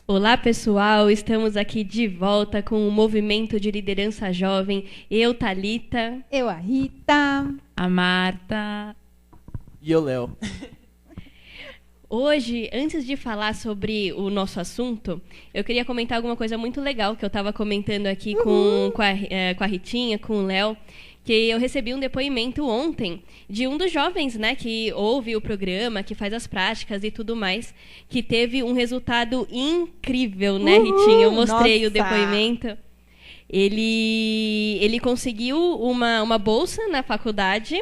Olá, pessoal! Estamos aqui de volta com o Movimento de Liderança Jovem. Eu, Thalita. Eu, a Rita. A Marta. E eu, Léo. Hoje, antes de falar sobre o nosso assunto, eu queria comentar alguma coisa muito legal que eu estava comentando aqui com a Ritinha, com o Léo, que eu recebi um depoimento ontem de um dos jovens, né, que ouve o programa, que faz as práticas e tudo mais, que teve um resultado incrível, né, Ritinha? Eu mostrei o depoimento. Ele conseguiu uma bolsa na faculdade,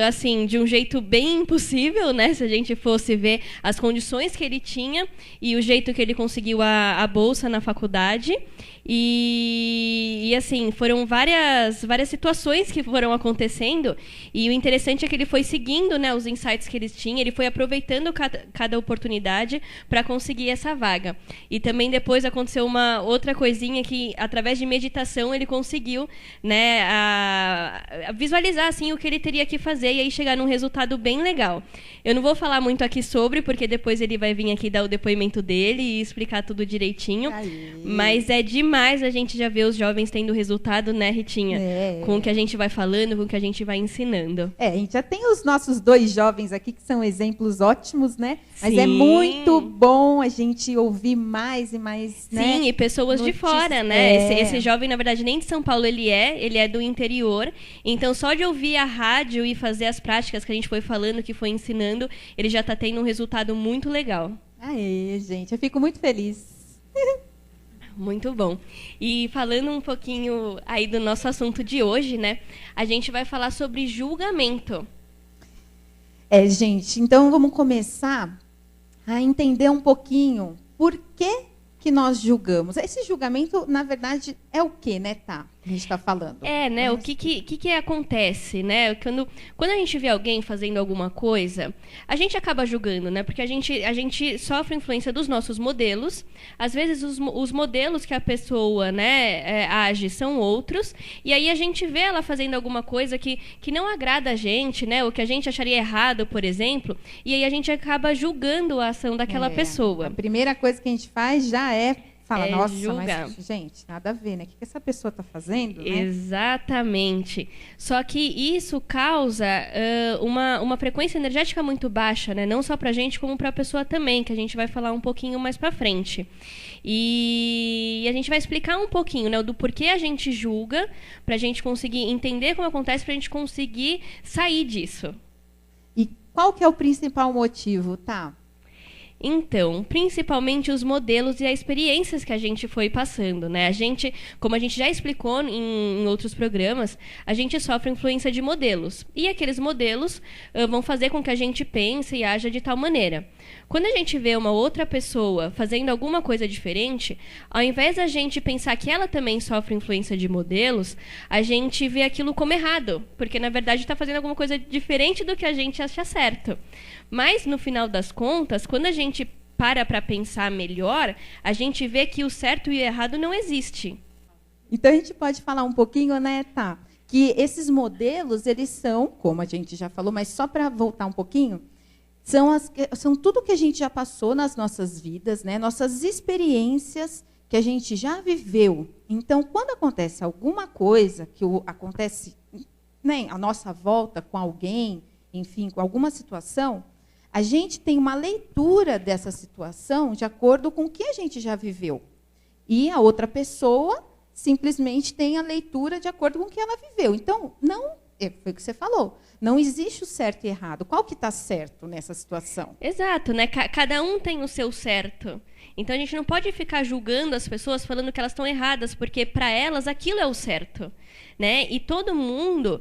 assim, de um jeito bem impossível, né? Se a gente fosse ver as condições que ele tinha e o jeito que ele conseguiu a bolsa na faculdade. E assim, foram várias situações que foram acontecendo, e o interessante é que ele foi seguindo, né, os insights que eles tinham, ele foi aproveitando cada oportunidade para conseguir essa vaga. E também depois aconteceu uma outra coisinha que, através de meditação, ele conseguiu, né, a visualizar assim, o que ele teria que fazer e aí chegar num resultado bem legal. Eu não vou falar muito aqui sobre, porque depois ele vai vir aqui dar o depoimento dele e explicar tudo direitinho. Mas é demais a gente já ver os jovens tendo resultado, né, Ritinha? Com o que a gente vai falando, com o que a gente vai ensinando. A gente já tem os nossos dois jovens aqui, que são exemplos ótimos, né? Mas é muito bom a gente ouvir mais e mais, né? Sim, e pessoas de fora, né? Esse jovem, na verdade, nem de São Paulo ele é do interior. Então, só de ouvir a rádio e fazer as práticas que a gente foi falando, que foi ensinando, ele já está tendo um resultado muito legal. Aê, gente, eu fico muito feliz. Muito bom. E falando um pouquinho aí do nosso assunto de hoje, né? A gente vai falar sobre julgamento. Gente, então vamos começar a entender um pouquinho por que nós julgamos. Esse julgamento, na verdade, é o quê, né, Tá? A gente está falando. Né? O que acontece, né? Quando a gente vê alguém fazendo alguma coisa, a gente acaba julgando, né? Porque a gente sofre influência dos nossos modelos. Às vezes, os modelos que a pessoa, né, age são outros. E aí a gente vê ela fazendo alguma coisa que não agrada a gente, né? O que a gente acharia errado, por exemplo. E aí a gente acaba julgando a ação daquela pessoa. A primeira coisa que a gente faz já fala, nossa, julgar. Mas, gente, nada a ver, né? O que essa pessoa está fazendo, né? Exatamente. Só que isso causa uma frequência energética muito baixa, né? Não só para a gente, como para a pessoa também, que a gente vai falar um pouquinho mais para frente. E a gente vai explicar um pouquinho, né, do porquê a gente julga, para a gente conseguir entender como acontece, para a gente conseguir sair disso. E qual que é o principal motivo, Tá? Então, principalmente os modelos e as experiências que a gente foi passando, né? Como a gente já explicou em outros programas, a gente sofre influência de modelos. E aqueles modelos vão fazer com que a gente pense e haja de tal maneira. Quando a gente vê uma outra pessoa fazendo alguma coisa diferente, ao invés da gente pensar que ela também sofre influência de modelos, a gente vê aquilo como errado, porque, na verdade, está fazendo alguma coisa diferente do que a gente acha certo. Mas, no final das contas, quando a gente para pensar melhor, a gente vê que o certo e o errado não existe. Então, a gente pode falar um pouquinho, né, Tá? Que esses modelos, eles como a gente já falou, mas só para voltar um pouquinho, são tudo que a gente já passou nas nossas vidas, né? Nossas experiências que a gente já viveu. Então, quando acontece alguma coisa que acontece, né, à nossa volta com alguém, enfim, com alguma situação, a gente tem uma leitura dessa situação de acordo com o que a gente já viveu. E a outra pessoa simplesmente tem a leitura de acordo com o que ela viveu. Então, foi o que você falou. Não existe o certo e errado. Qual que está certo nessa situação? Exato, né? Cada um tem o seu certo. Então, a gente não pode ficar julgando as pessoas falando que elas estão erradas, porque, para elas, aquilo é o certo. Né? E todo mundo,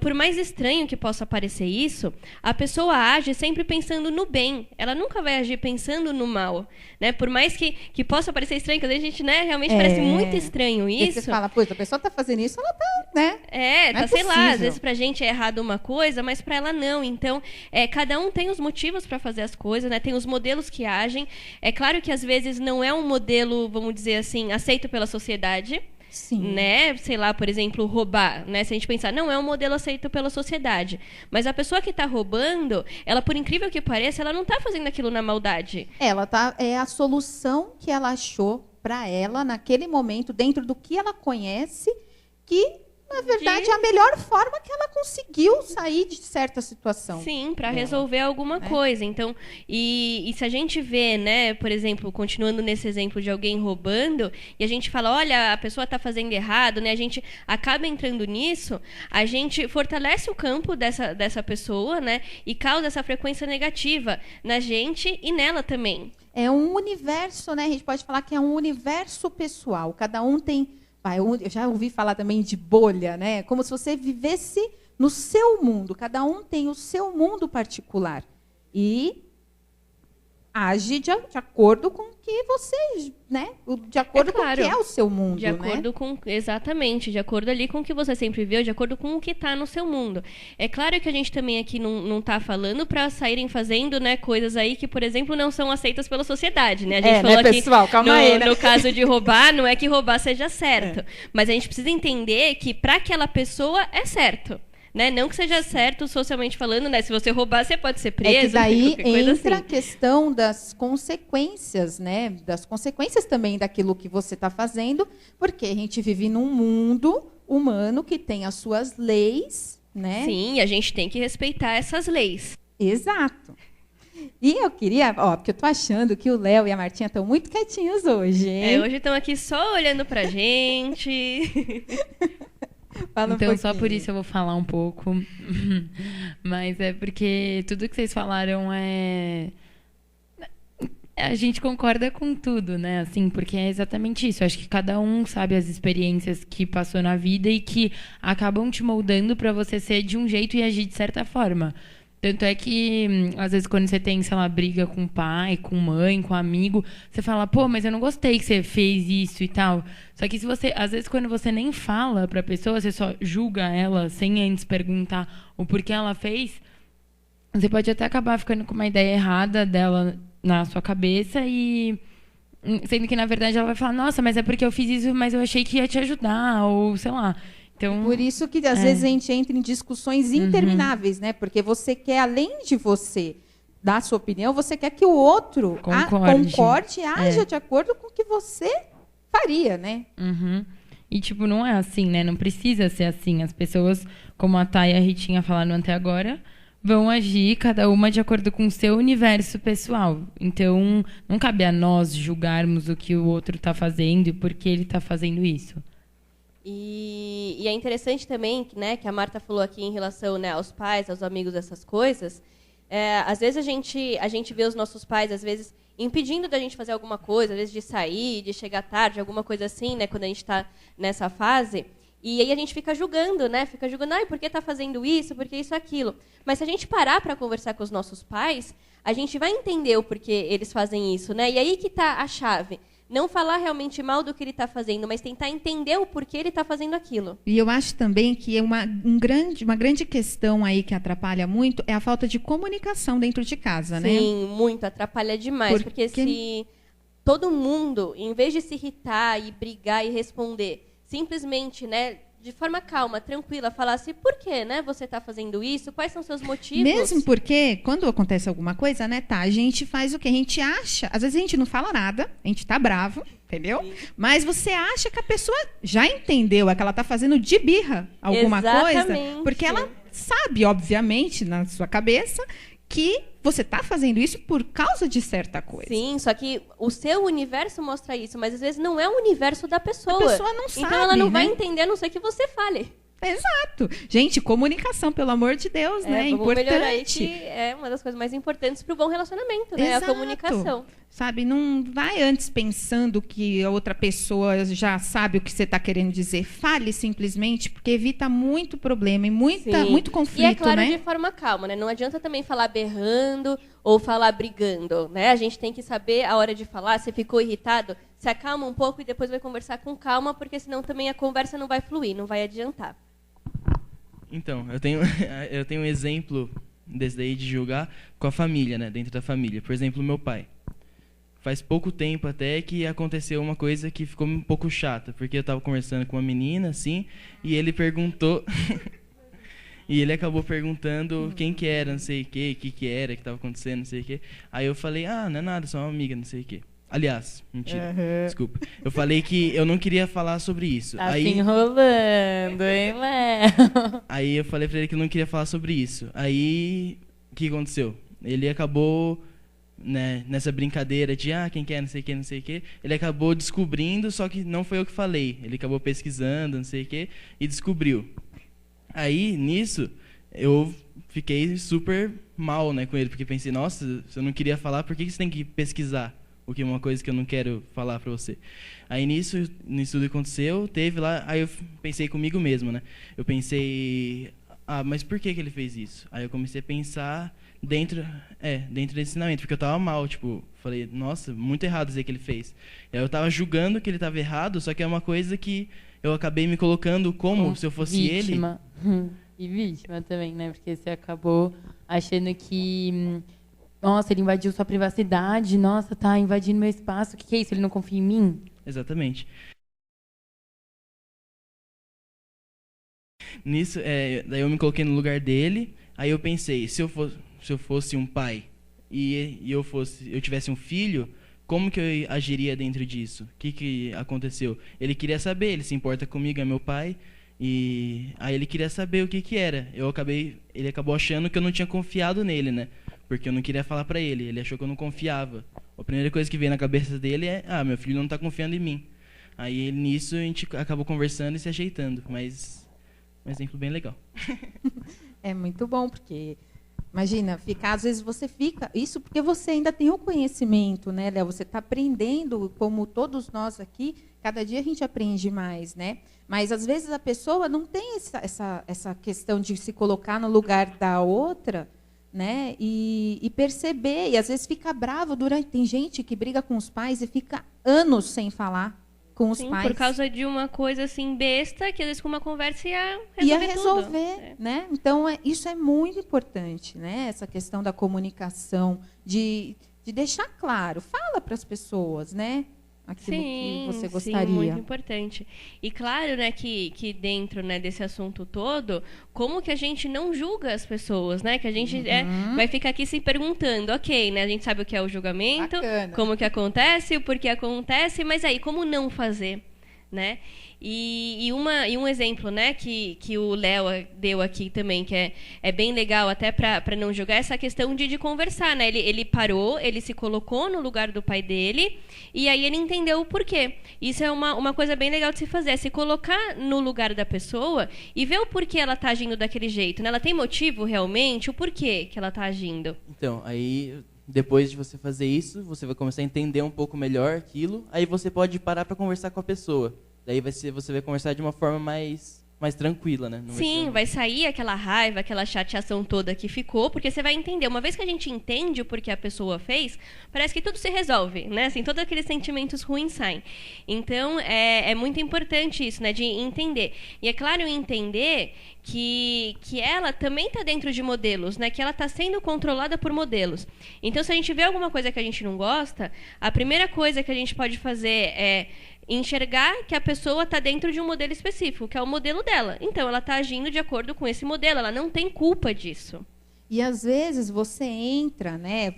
por mais estranho que possa parecer isso, a pessoa age sempre pensando no bem. Ela nunca vai agir pensando no mal. Né? Por mais que possa parecer estranho, que às vezes a gente, né, realmente parece muito estranho isso. E você fala, pois, a pessoa está fazendo isso, ela está, né? Sei lá, às vezes para a gente é errado uma coisa, mas para ela não. Então, cada um tem os motivos para fazer as coisas, né? Tem os modelos que agem. É claro que, às vezes não é um modelo, vamos dizer assim, aceito pela sociedade. Sim. Né? Sei lá, por exemplo, roubar, né? Se a gente pensar, não é um modelo aceito pela sociedade. Mas a pessoa que está roubando, ela, por incrível que pareça, ela não está fazendo aquilo na maldade. É a solução que ela achou para ela naquele momento, dentro do que ela conhece, que na verdade é a melhor forma que ela conseguiu sair de certa situação. Sim, para resolver alguma coisa. Então, e se a gente vê, né, por exemplo, continuando nesse exemplo de alguém roubando, e a gente fala, olha, a pessoa está fazendo errado, né? A gente acaba entrando nisso, a gente fortalece o campo dessa pessoa, né? E causa essa frequência negativa na gente e nela também. É um universo, né? A gente pode falar que é um universo pessoal. Cada um tem... Eu já ouvi falar também de bolha, né? Como se você vivesse no seu mundo. Cada um tem o seu mundo particular. E age de acordo com o que você, né? De acordo com o que é o seu mundo, de acordo com, exatamente, de acordo ali com o que você sempre viu, de acordo com o que está no seu mundo. É claro que a gente também aqui não está falando para saírem fazendo, né, coisas aí que, por exemplo, não são aceitas pela sociedade, né? A gente falou, né, pessoal, calma aí, né? No caso de roubar, não é que roubar seja certo, mas a gente precisa entender que para aquela pessoa é certo. Né? Não que seja certo socialmente falando, né? Se você roubar, você pode ser preso. É que daí entra assim. A questão das consequências, né? Das consequências também daquilo que você está fazendo, porque a gente vive num mundo humano que tem as suas leis, né? Sim, a gente tem que respeitar essas leis. Exato. E eu queria, porque eu tô achando que o Léo e a Martinha estão muito quietinhos hoje, hein? Hoje estão aqui só olhando pra gente. Então, só por isso eu vou falar um pouco. Mas é porque tudo que vocês falaram a gente concorda com tudo, né? Assim, porque é exatamente isso. Eu acho que cada um sabe as experiências que passou na vida e que acabam te moldando para você ser de um jeito e agir de certa forma. Tanto é que, às vezes, quando você tem, sei lá, briga com o pai, com mãe, com amigo, você fala, pô, mas eu não gostei que você fez isso e tal. Só que se você, às vezes, quando você nem fala pra pessoa, você só julga ela sem antes perguntar o porquê ela fez, você pode até acabar ficando com uma ideia errada dela na sua cabeça e... Sendo que, na verdade, ela vai falar, nossa, mas é porque eu fiz isso, mas eu achei que ia te ajudar, ou sei lá... Então, por isso que, às vezes, a gente entra em discussões intermináveis, né? Porque você quer, além de você dar a sua opinião, você quer que o outro concorde e haja de acordo com o que você faria, né? E, tipo, não é assim, né? Não precisa ser assim. As pessoas, como a Thay e a Ritinha falaram até agora, vão agir, cada uma de acordo com o seu universo pessoal. Então, não cabe a nós julgarmos o que o outro está fazendo e por que ele está fazendo isso. E é interessante também, né, que a Marta falou aqui em relação, né, aos pais, aos amigos, essas coisas. Às vezes a gente vê os nossos pais, às vezes, impedindo da gente fazer alguma coisa, às vezes de sair, de chegar tarde, alguma coisa assim, né, quando a gente está nessa fase. E aí a gente fica julgando, né? Fica julgando, por que está fazendo isso, por que isso, aquilo. Mas se a gente parar para conversar com os nossos pais, a gente vai entender o porquê eles fazem isso, né? E aí que está a chave. Não falar realmente mal do que ele está fazendo, mas tentar entender o porquê ele está fazendo aquilo. E eu acho também que uma grande questão aí que atrapalha muito é a falta de comunicação dentro de casa, né? Sim, muito. Atrapalha demais. Porque se todo mundo, em vez de se irritar e brigar e responder, simplesmente, né, de forma calma, tranquila, falasse por que, né, você está fazendo isso, quais são seus motivos. Mesmo porque, quando acontece alguma coisa, né, a gente faz o que a gente acha. Às vezes a gente não fala nada, a gente tá bravo, entendeu? Sim. Mas você acha que a pessoa já entendeu, que ela tá fazendo de birra alguma coisa, porque ela sabe, obviamente, na sua cabeça, que você está fazendo isso por causa de certa coisa. Sim, só que o seu universo mostra isso, mas às vezes não é o universo da pessoa. A pessoa não sabe, então ela não vai entender, a não ser que você fale. Exato. Gente, comunicação, pelo amor de Deus, né? É importante. Melhorar aí, que é uma das coisas mais importantes para o bom relacionamento, né? Exato. A comunicação. Sabe, não vai antes pensando que a outra pessoa já sabe o que você está querendo dizer. Fale simplesmente, porque evita muito problema e muito conflito, né? E é claro, de forma calma, né? Não adianta também falar berrando ou falar brigando, né? A gente tem que saber a hora de falar. Você ficou irritado, se acalma um pouco e depois vai conversar com calma, porque senão também a conversa não vai fluir, não vai adiantar. Então, eu tenho um exemplo desse daí de julgar com a família, né? Dentro da família. Por exemplo, meu pai. faz pouco tempo até que aconteceu uma coisa que ficou um pouco chata, porque eu estava conversando com uma menina, assim, e ele perguntou... E ele acabou perguntando quem que era, não sei o que era, que estava acontecendo, não sei o quê. Aí eu falei, não é nada, só uma amiga, não sei o quê. Aliás, mentira, desculpa. Eu falei que eu não queria falar sobre isso. Tá aí, se enrolando, hein, Léo? Aí eu falei pra ele que eu não queria falar sobre isso. Aí, o que aconteceu? Ele acabou, né, nessa brincadeira de, quem quer, não sei o que, não sei o que. Ele acabou descobrindo, só que não foi eu que falei. Ele acabou pesquisando, não sei o que, e descobriu. Aí, nisso, eu fiquei super mal, né, com ele, porque pensei, nossa, se eu não queria falar, por que você tem que pesquisar? O que é uma coisa que eu não quero falar pra você. Aí, nisso tudo aconteceu, teve lá, aí eu pensei comigo mesmo, né, eu pensei, mas por que ele fez isso? Aí eu comecei a pensar dentro desse ensinamento, porque eu tava mal, tipo, falei, nossa, muito errado dizer que ele fez. Aí eu tava julgando que ele tava errado, só que é uma coisa que eu acabei me colocando como se eu fosse vítima. E vítima também, né? Porque você acabou achando que... Nossa, ele invadiu sua privacidade. Nossa, tá invadindo meu espaço. O que é isso? Ele não confia em mim? Exatamente. Nisso, daí eu me coloquei no lugar dele. Aí eu pensei, se eu fosse um pai e eu tivesse um filho... Como que eu agiria dentro disso? O que aconteceu? Ele queria saber, ele se importa comigo, é meu pai, e aí ele queria saber o que era. Ele acabou achando que eu não tinha confiado nele, né? Porque eu não queria falar pra ele, ele achou que eu não confiava. A primeira coisa que veio na cabeça dele é, meu filho não tá confiando em mim. Aí nisso a gente acabou conversando e se ajeitando, mas um exemplo bem legal. É muito bom, porque... Imagina, às vezes você fica... Isso porque você ainda tem o conhecimento, né, Léo? Você está aprendendo, como todos nós aqui, cada dia a gente aprende mais, né? Mas, às vezes, a pessoa não tem essa questão de se colocar no lugar da outra, né? E perceber, e às vezes fica bravo Tem gente que briga com os pais e fica anos sem falar com os pais. Por causa de uma coisa assim besta, que às vezes com uma conversa ia resolver tudo. Né? Então, isso é muito importante, né? Essa questão da comunicação, de deixar claro, fala para as pessoas, né? Aquilo que você gostaria. Sim, muito importante. E claro, né, que dentro, né, desse assunto todo, como que a gente não julga as pessoas, né? Que a gente vai ficar aqui se perguntando, ok, né? A gente sabe o que é o julgamento, como que acontece, o porquê acontece, mas aí, como não fazer, né? E um exemplo, né, que o Léo deu aqui também, que é bem legal até para não julgar, essa questão de conversar, né? Ele parou, ele se colocou no lugar do pai dele, e aí ele entendeu o porquê. Isso é uma coisa bem legal de se fazer, é se colocar no lugar da pessoa e ver o porquê ela está agindo daquele jeito, né? Ela tem motivo realmente, o porquê que ela está agindo. Então, aí... Depois de você fazer isso, você vai começar a entender um pouco melhor aquilo, aí você pode parar para conversar com a pessoa. Daí você vai conversar de uma forma mais tranquila, né? Não vai sair aquela raiva, aquela chateação toda que ficou, porque você vai entender. Uma vez que a gente entende o porquê a pessoa fez, parece que tudo se resolve, né? Assim, todos aqueles sentimentos ruins saem. Então, é muito importante isso, né? De entender. E é claro, entender que ela também está dentro de modelos, né? Que ela está sendo controlada por modelos. Então, se a gente vê alguma coisa que a gente não gosta, a primeira coisa que a gente pode fazer é enxergar que a pessoa está dentro de um modelo específico, que é o modelo dela. Então, ela está agindo de acordo com esse modelo, ela não tem culpa disso. E, às vezes, você entra, né?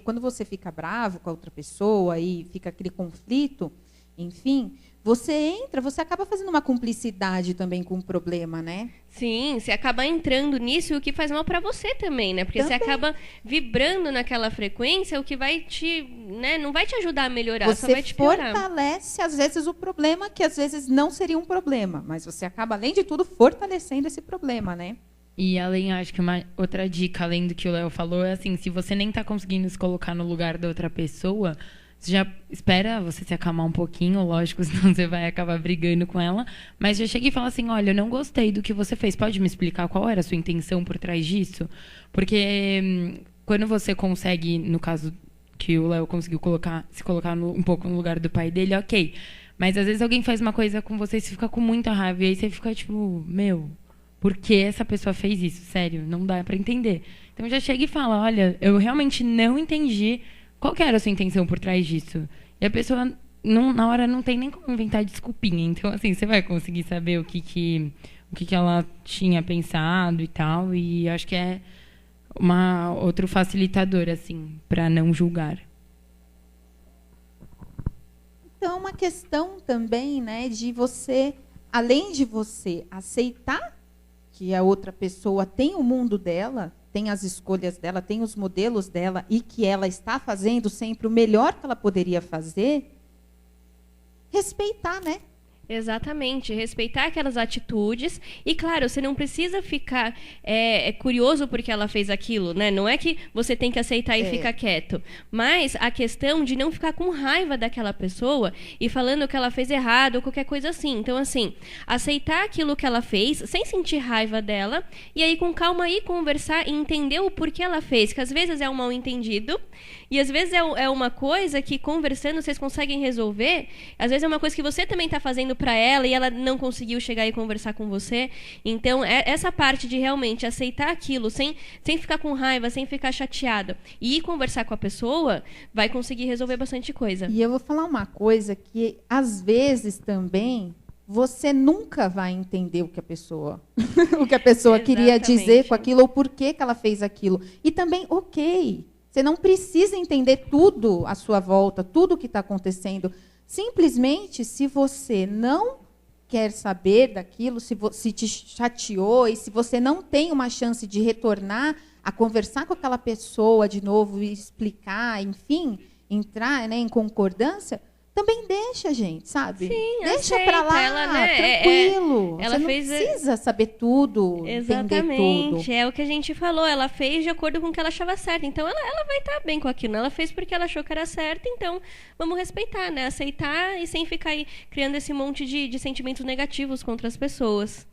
Quando você fica bravo com a outra pessoa e fica aquele conflito, enfim, você acaba fazendo uma cumplicidade também com o problema, né? Sim, você acaba entrando nisso, o que faz mal para você também, né? Porque também. Você acaba vibrando naquela frequência, o que vai né, não vai te ajudar a melhorar, só vai te piorar. Você fortalece, às vezes, o problema, que às vezes não seria um problema, mas você acaba, além de tudo, fortalecendo esse problema, né? E além, acho que uma outra dica, além do que o Léo falou, é assim, se você nem está conseguindo se colocar no lugar da outra pessoa, você já espera você se acalmar um pouquinho, lógico, senão você vai acabar brigando com ela. Mas já chega e fala assim, olha, eu não gostei do que você fez. Pode me explicar qual era a sua intenção por trás disso? Porque quando você consegue, no caso que o Léo conseguiu se colocar um pouco no lugar do pai dele, ok. Mas às vezes alguém faz uma coisa com você e você fica com muita raiva. E aí você fica tipo, por que essa pessoa fez isso? Sério, não dá para entender. Então já chega e fala, olha, eu realmente não entendi qual que era a sua intenção por trás disso? E a pessoa, na hora, não tem nem como inventar desculpinha. Então, assim, você vai conseguir saber o que ela tinha pensado e tal. E acho que é outro facilitador, assim, para não julgar. Então, é uma questão também, né, de você, além de você aceitar que a outra pessoa tem o mundo dela, tem as escolhas dela, tem os modelos dela, e que ela está fazendo sempre o melhor que ela poderia fazer, respeitar, né? Exatamente, respeitar aquelas atitudes. E, claro, você não precisa ficar curioso porque ela fez aquilo, né? Não é que você tem que aceitar e ficar quieto. Mas a questão de não ficar com raiva daquela pessoa e falando que ela fez errado ou qualquer coisa assim. Então, assim, aceitar aquilo que ela fez, sem sentir raiva dela, e aí com calma aí conversar e entender o porquê ela fez. Que às vezes é um mal entendido, e às vezes é uma coisa que conversando vocês conseguem resolver. Às vezes é uma coisa que você também está fazendo para ela e ela não conseguiu chegar e conversar com você. Então, essa parte de realmente aceitar aquilo sem ficar com raiva, sem ficar chateada, e ir conversar com a pessoa, vai conseguir resolver bastante coisa. E eu vou falar uma coisa que, às vezes, também, você nunca vai entender o que a pessoa queria dizer com aquilo, ou por que ela fez aquilo. E também, ok, você não precisa entender tudo à sua volta, tudo o que está acontecendo. Simplesmente, se você não quer saber daquilo, se te chateou, e se você não tem uma chance de retornar a conversar com aquela pessoa de novo e explicar, enfim, entrar, né, em concordância, também deixa, gente, sabe? Sim, deixa para lá, ela, né, tranquilo. Ela você não precisa saber tudo, entender tudo. É o que a gente falou. Ela fez de acordo com o que ela achava certo. Então, ela vai estar bem com aquilo. Ela fez porque ela achou que era certo. Então, vamos respeitar, né? Aceitar e sem ficar aí criando esse monte de sentimentos negativos contra as pessoas.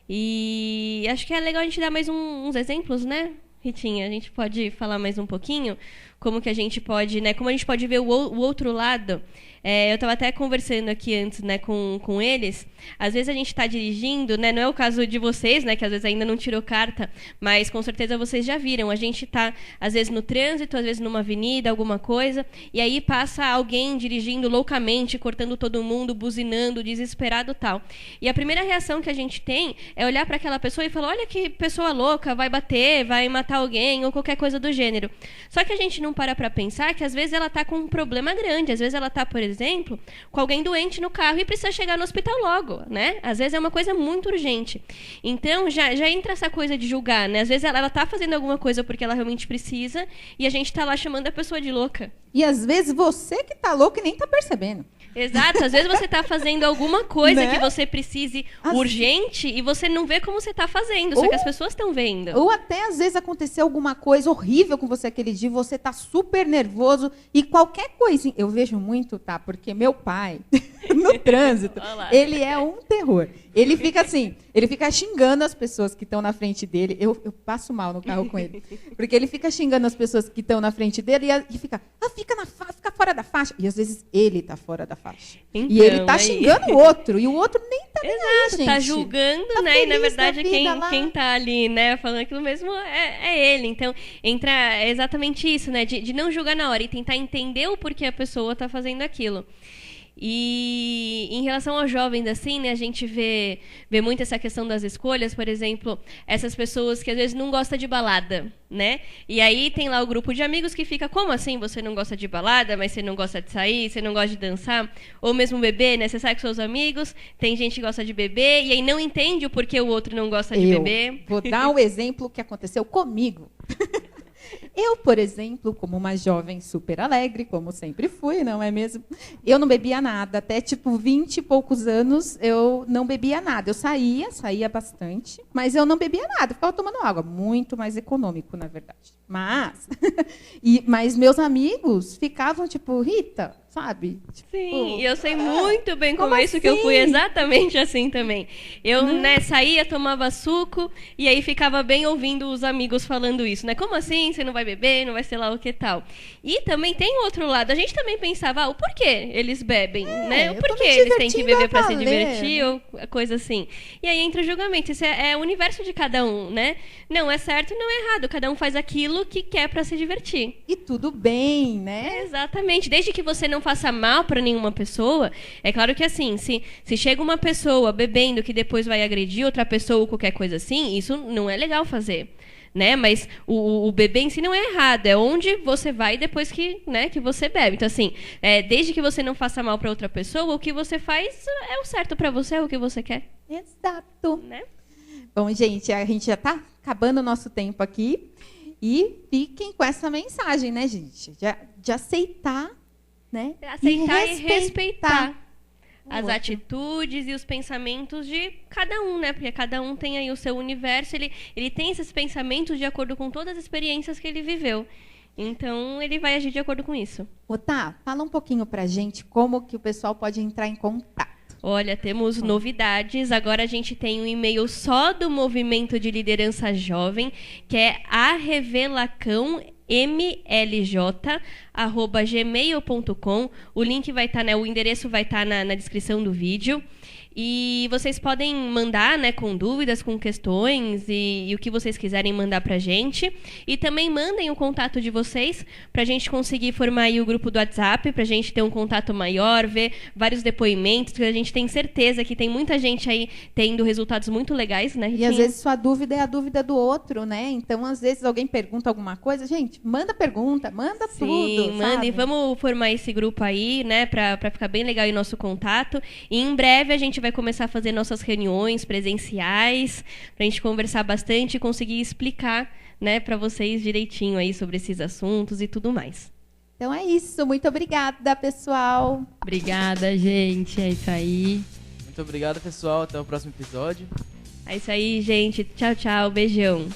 E acho que é legal a gente dar mais uns exemplos, né, Ritinha? A gente pode falar mais um pouquinho como que a gente pode, né? Como a gente pode ver o outro lado. Eu estava até conversando aqui antes, né, com eles. Às vezes a gente está dirigindo, né? Não é o caso de vocês, né, que às vezes ainda não tirou carta, mas com certeza vocês já viram. A gente está, às vezes, no trânsito, às vezes numa avenida, alguma coisa, e aí passa alguém dirigindo loucamente, cortando todo mundo, buzinando, desesperado e tal. E a primeira reação que a gente tem é olhar para aquela pessoa e falar: olha que pessoa louca, vai bater, vai matar alguém, ou qualquer coisa do gênero. Só que a gente não para pensar que às vezes ela está com um problema grande. Às vezes ela está, por exemplo, com alguém doente no carro e precisa chegar no hospital logo, né? Às vezes é uma coisa muito urgente. Então, já entra essa coisa de julgar, né? Às vezes ela está fazendo alguma coisa porque ela realmente precisa e a gente está lá chamando a pessoa de louca. E às vezes você que está louco e nem está percebendo. Exato, às vezes você está fazendo alguma coisa, né, que você precise urgente e você não vê como você está fazendo, só que as pessoas estão vendo. Ou até às vezes aconteceu alguma coisa horrível com você aquele dia, você está super nervoso e qualquer coisinha. Eu vejo muito, tá? Porque meu pai, no trânsito, ele é um terror. Ele fica assim, ele fica xingando as pessoas que estão na frente dele. Eu passo mal no carro com ele. Porque ele fica xingando as pessoas que estão na frente dele e fica, fica fora da faixa. E às vezes ele está fora da faixa. Então, e ele está xingando o outro. E o outro nem está nem aí, gente. Tá julgando, tá, né? E na verdade quem tá ali, né, falando aquilo mesmo é ele. Então, entra exatamente isso, né? De não julgar na hora e tentar entender o porquê a pessoa tá fazendo aquilo. E em relação aos jovens, assim, né, a gente vê muito essa questão das escolhas, por exemplo, essas pessoas que às vezes não gostam de balada, né? E aí tem lá o grupo de amigos que fica: como assim você não gosta de balada, mas você não gosta de sair, você não gosta de dançar? Ou mesmo beber, né? Você sai com seus amigos, tem gente que gosta de beber e aí não entende o porquê o outro não gosta de beber. Vou dar um exemplo que aconteceu comigo. Eu, por exemplo, como uma jovem super alegre, como sempre fui, não é mesmo? Eu não bebia nada. Até, 20 e poucos anos, eu não bebia nada. Eu saía bastante, mas eu não bebia nada. Eu ficava tomando água. Muito mais econômico, na verdade. Mas meus amigos ficavam tipo: Rita, sabe? Sim, eu sei muito bem como é isso, assim? que eu fui exatamente assim também. Eu, né, saía, tomava suco, e aí ficava bem ouvindo os amigos falando isso, né? Como assim? Você não vai beber, não vai ser lá o que tal. E também tem outro lado. A gente também pensava, o porquê eles bebem, né? O porquê eles têm que beber para se divertir, ou coisa assim. E aí entra o julgamento. Isso é o universo de cada um, né? Não é certo, não é errado. Cada um faz aquilo que quer para se divertir. E tudo bem, né? Exatamente. Desde que você não faça mal para nenhuma pessoa, é claro que assim, se chega uma pessoa bebendo que depois vai agredir outra pessoa ou qualquer coisa assim, isso não é legal fazer. Né? Mas o beber em si não é errado, é onde você vai depois que você bebe. Então, assim, desde que você não faça mal para outra pessoa, o que você faz é o certo para você, é o que você quer. Exato. Né? Bom, gente, a gente já está acabando o nosso tempo aqui. E fiquem com essa mensagem, né, gente? De aceitar, né? Aceitar e respeitar as outro. Atitudes e os pensamentos de cada um, né? Porque cada um tem aí o seu universo, ele tem esses pensamentos de acordo com todas as experiências que ele viveu. Então, ele vai agir de acordo com isso. Tá, fala um pouquinho pra gente como que o pessoal pode entrar em contato. Olha, temos novidades. Agora a gente tem um e-mail só do Movimento de Liderança Jovem, que é arrevelacãomlj@gmail.com. O link vai estar, o endereço vai estar na descrição do vídeo. E vocês podem mandar, com dúvidas, com questões e o que vocês quiserem mandar pra gente. E também mandem o contato de vocês pra gente conseguir formar aí o grupo do WhatsApp, pra gente ter um contato maior, ver vários depoimentos, porque a gente tem certeza que tem muita gente aí tendo resultados muito legais, né, Ritinha? E às vezes sua dúvida é a dúvida do outro, né? Então, às vezes, alguém pergunta alguma coisa. Gente, manda pergunta, manda tudo. Sim, manda. E vamos formar esse grupo aí, né, pra ficar bem legal aí o nosso contato. E em breve a gente vai começar a fazer nossas reuniões presenciais, pra gente conversar bastante e conseguir explicar, né, pra vocês direitinho aí sobre esses assuntos e tudo mais. Então é isso. Muito obrigada, pessoal. Obrigada, gente. É isso aí. Muito obrigado, pessoal. Até o próximo episódio. É isso aí, gente. Tchau, tchau. Beijão.